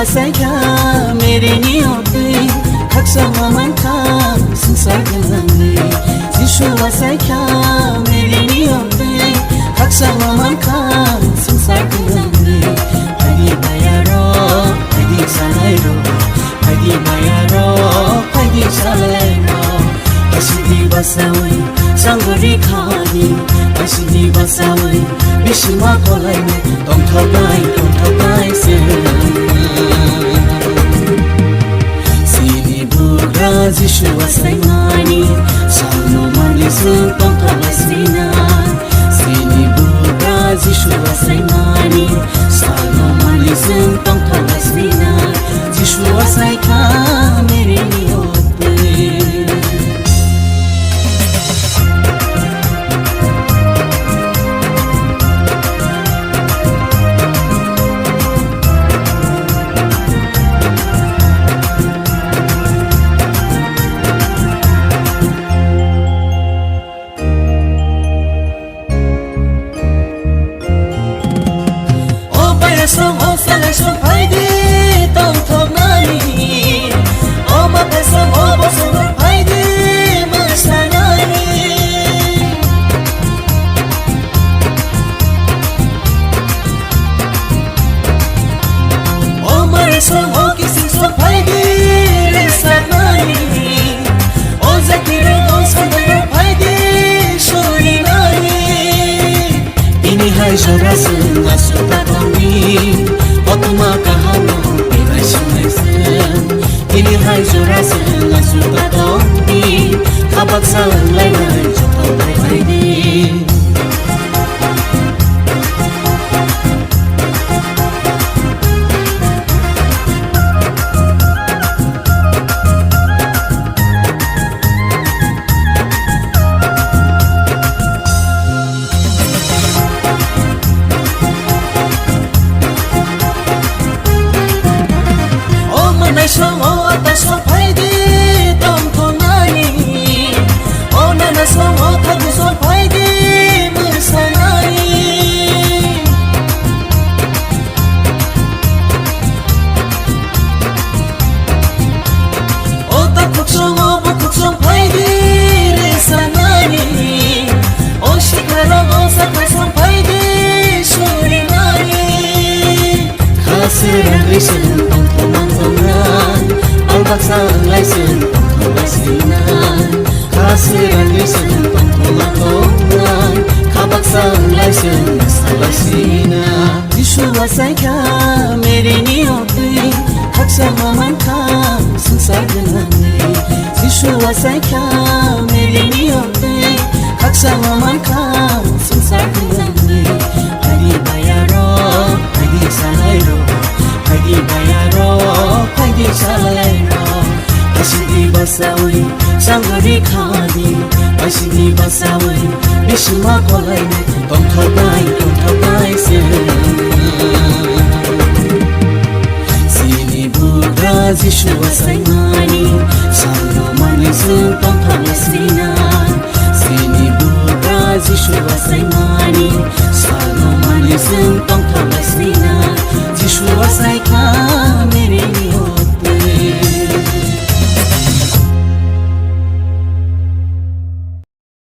wasaka mere niyote haksa mamanka sinsaganani Zishu wasaka mere niyote haksa mamanka sinsaganani Hadi bayaro hadi salairo hadi bayaro hadi salairo Ashidi basawi sangori khani Ashidi basawi bishma kolaine Don't thabai se Zishu wasaimani Sano manisu tonka wasina Sini buka zishu wasaimani Sano manisu tonka wasina Zishu wasaika mere niyote Song of selection Heidi Tom Nani Oh my person oh bosom Heidi Masanani Oh my song oh kissing song Heidi Lisanani Oh Zakira oh Sandra Heidi Shorinani Ini hai jorasun asuta Otuma kahano pinashinaisen Ini hai jorasen asuta tombi Kabak salan lainai joto baik-baik Song oh ata song Heidi Tom Nani Oh nana song oh kagu song Heidi Masanani Oh takuk song oh bukuk song Heidi Lisanani Oh shikarong oh sakay song Heidi Shorinani Khasiran listen Albaksang laisen pangkabasinan Kasiran lisen pangkulantongan Kabaksang laisen nasabasinan Zishu wasaka mere niyote Haksa mamanka sinsaganani Zishu wasaka mere niyote Haksa mamanka sinsaganani Hadi bayaro hadi salairo Hadi bayaro hadi salairo Ashidi basawi sangori khani Ashidi basawi bishma kolaine Don't thabai se Sini buka zishu wasaimani Sano manisu tonka wasina Sini buka zishu wasaimani Sano manisu